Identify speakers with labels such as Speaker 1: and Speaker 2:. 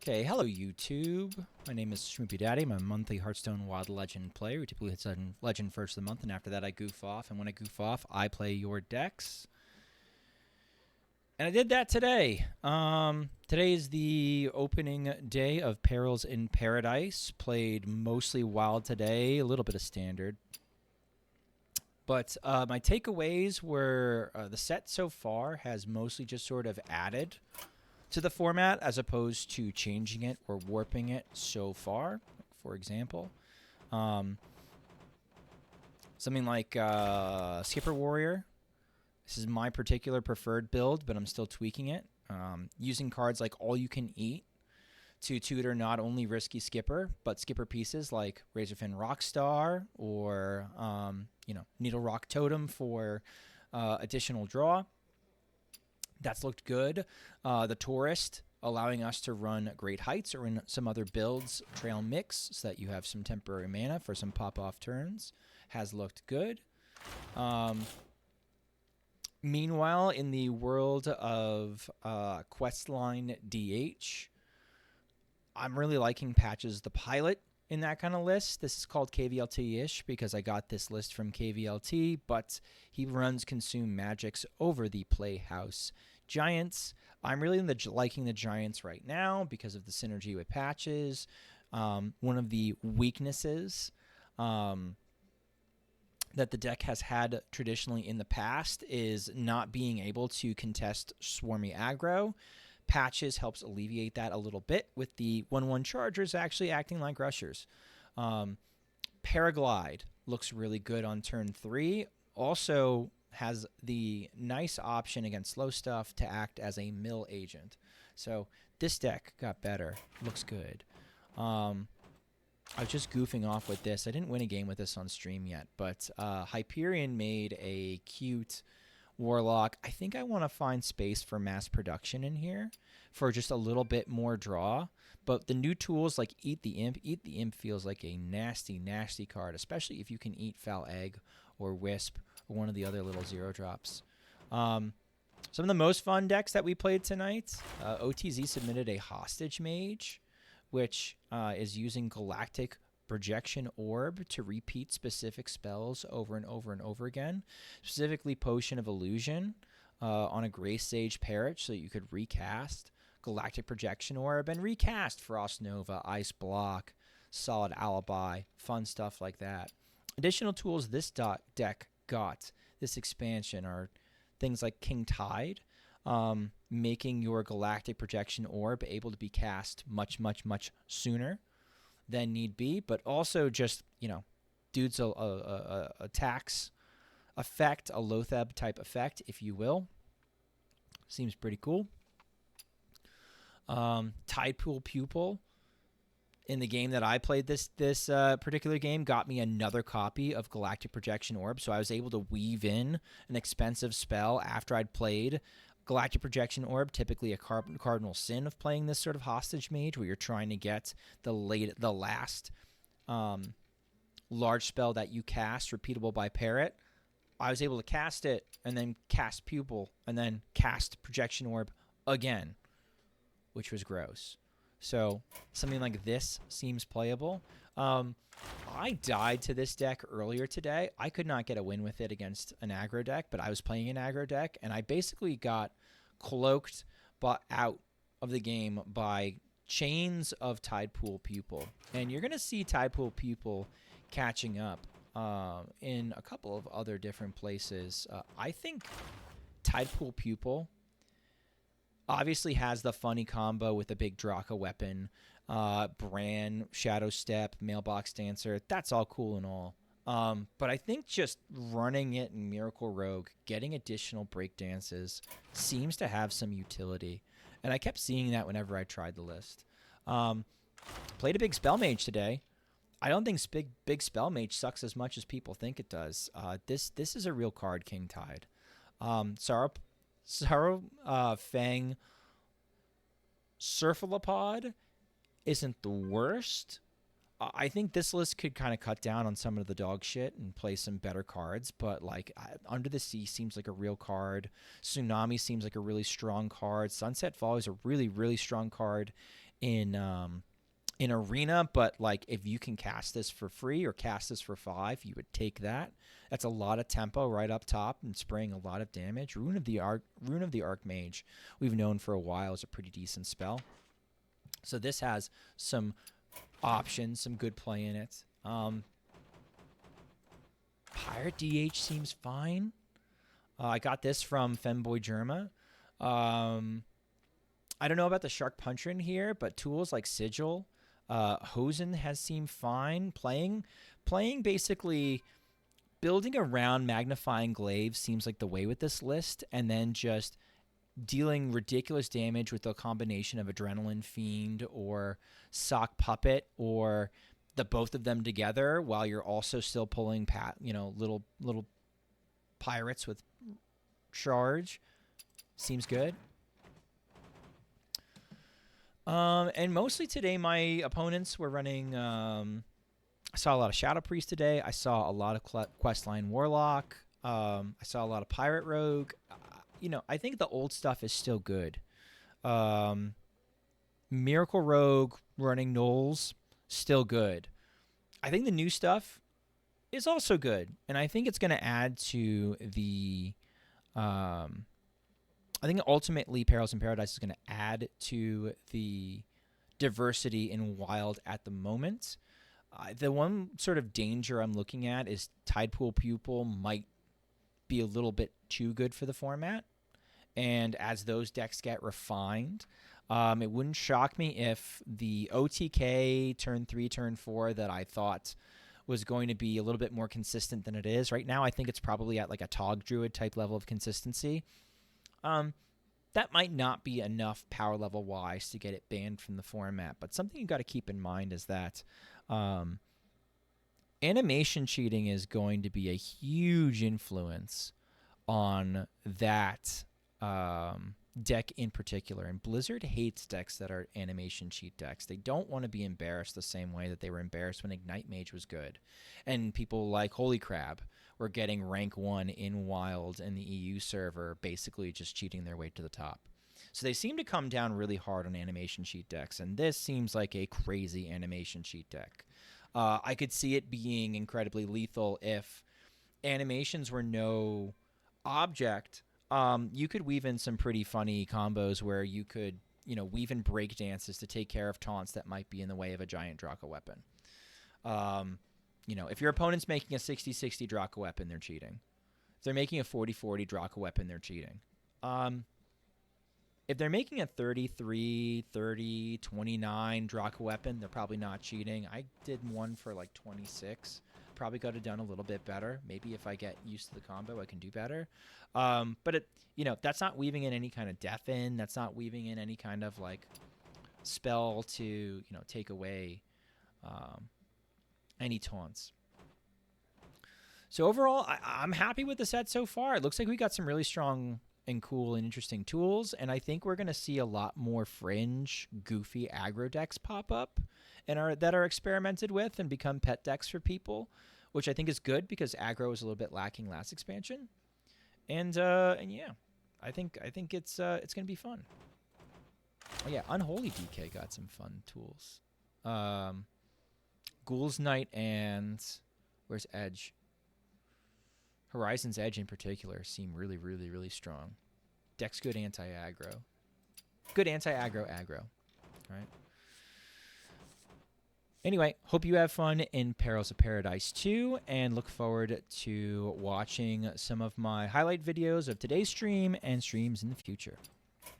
Speaker 1: Okay, hello YouTube. My name is Schmoopydady. I'm a monthly Hearthstone Wild Legend player. We typically hit Legend first of the month, and after that I goof off. And when I goof off, I play your decks. And I did that today. Today is the opening day of Perils in Paradise. Played mostly Wild today, a little bit of Standard. But my takeaways were the set so far has mostly just sort of added to the format as opposed to changing it or warping it so far. For example, something like Skipper Warrior. This is my particular preferred build, but I'm still tweaking it. Using cards like All You Can Eat to tutor not only risky Skipper, but Skipper pieces like Razorfin Rockstar or Needle Rock Totem for additional draw. That's looked good. The Tourist, allowing us to run Great Heights or in some other builds, Trail Mix, so that you have some temporary mana for some pop-off turns, has looked good. Meanwhile, in the world of Questline DH, I'm really liking Patches the Pilot in that kind of list. This is called KVLT-ish because I got this list from KVLT, but he runs Consume Magics over the Playhouse Giants. I'm really liking the Giants right now because of the synergy with Patches. One of the weaknesses that the deck has had traditionally in the past is not being able to contest swarmy aggro. Patches helps alleviate that a little bit with the 1/1 Chargers actually acting like rushers. Paraglide looks really good on turn 3. Also has the nice option against slow stuff to act as a mill agent. So this deck got better. Looks good. I was just goofing off with this. I didn't win a game with this on stream yet, but Hyperion made a cute Warlock. I think I want to find space for mass production in here for just a little bit more draw. But the new tools like Eat the Imp feels like a nasty, nasty card, especially if you can eat Foul Egg or Wisp or one of the other little 0-drops. Some of the most fun decks that we played tonight, OTZ submitted a Hostage Mage, which is using Galactic Projection Orb to repeat specific spells over and over and over again, specifically Potion of Illusion on a Grey Sage Parrot so that you could recast Galactic Projection Orb and recast Frost Nova, Ice Block, Solid Alibi, fun stuff like that. Additional tools this deck got this expansion are things like King Tide, making your Galactic Projection Orb able to be cast much, much, much sooner than need be, but also just, dude's a tax effect, a Lotheb type effect, if you will. Seems pretty cool. Tidepool Pupil in the game that I played this particular game got me another copy of Galactic Projection Orb, so I was able to weave in an expensive spell after I'd played Galactic Projection Orb, typically a cardinal sin of playing this sort of Hostage Mage where you're trying to get the last large spell that you cast repeatable by Parrot. I was able to cast it and then cast Pupil and then cast Projection Orb again, which was gross. So something like this seems playable. I died to this deck earlier today. I could not get a win with it against an aggro deck, but I was playing an aggro deck, and I basically got cloaked but out of the game by chains of Tidepool Pupil. And you're going to see Tidepool Pupil catching up in a couple of other different places. I think Tidepool Pupil obviously has the funny combo with the big Draka weapon, Bran, Shadow Step, Mailbox Dancer. That's all cool and all. But I think just running it in Miracle Rogue, getting additional break dances, seems to have some utility. And I kept seeing that whenever I tried the list. Played a big Spell Mage today. I don't think big Spell Mage sucks as much as people think it does. This is a real card, King Tide. Sorrow Fang Surfalopod isn't the worst. I think this list could kind of cut down on some of the dog shit and play some better cards, but like Under the Sea seems like a real card. Tsunami seems like a really strong card. Sunset Fall is a really, really strong card. in Arena, but like if you can cast this for free or cast this for 5, you would take that. That's a lot of tempo right up top and spraying a lot of damage. Rune of the Archmage, we've known for a while, is a pretty decent spell. So this has some options, some good play in it. Pirate DH seems fine. I got this from Femboy Germa. I don't know about the Shark Puncher in here, but tools like Sigil, Hosen has seemed fine. Playing basically building around Magnifying Glaive seems like the way with this list, and then just dealing ridiculous damage with a combination of Adrenaline Fiend or Sock Puppet or the both of them together, while you're also still pulling little pirates with charge, seems good. And mostly today, my opponents were running. I saw a lot of Shadow Priest today. I saw a lot of Questline Warlock. I saw a lot of Pirate Rogue. I think the old stuff is still good. Miracle Rogue running Knolls, still good. I think the new stuff is also good, and I think it's going to add to the. I think ultimately Perils in Paradise is going to add to the diversity in Wild at the moment. The one sort of danger I'm looking at is Tidepool Pupil might be a little bit too good for the format. And as those decks get refined, it wouldn't shock me if the OTK turn 3, turn 4 that I thought was going to be a little bit more consistent than it is. Right now, I think it's probably at like a Tog Druid type level of consistency. That might not be enough power level wise to get it banned from the format, but something you got to keep in mind is that animation cheating is going to be a huge influence on that deck in particular. And Blizzard hates decks that are animation cheat decks. They don't want to be embarrassed the same way that they were embarrassed when Ignite Mage was good. And people like Holy Crab were getting rank 1 in Wild in the EU server, basically just cheating their way to the top. So they seem to come down really hard on animation cheat decks, and this seems like a crazy animation cheat deck. I could see it being incredibly lethal if animations were no object. You could weave in some pretty funny combos where you could, weave in break dances to take care of taunts that might be in the way of a giant Draka weapon. If your opponent's making a 60-60 Draka weapon, they're cheating. If they're making a 40-40 Draka weapon, they're cheating. If they're making a 33, 30, 29 Draka weapon, they're probably not cheating. I did one for like 26. Probably could have done a little bit better. Maybe if I get used to the combo, I can do better. But that's not weaving in any kind of death in. That's not weaving in any kind of like spell to take away any taunts. So overall, I'm happy with the set so far. It looks like we got some really strong and cool and interesting tools, and I think we're going to see a lot more fringe, goofy aggro decks pop up that are experimented with and become pet decks for people, which I think is good because aggro was a little bit lacking last expansion. And yeah, I think it's going to be fun. Oh yeah, Unholy DK got some fun tools. Ghoul's Knight and where's Edge? Horizon's Edge in particular seem really, really, really strong. Deck's good anti-aggro. Good anti-aggro aggro. All right. Anyway, hope you have fun in Perils of Paradise 2, and look forward to watching some of my highlight videos of today's stream and streams in the future.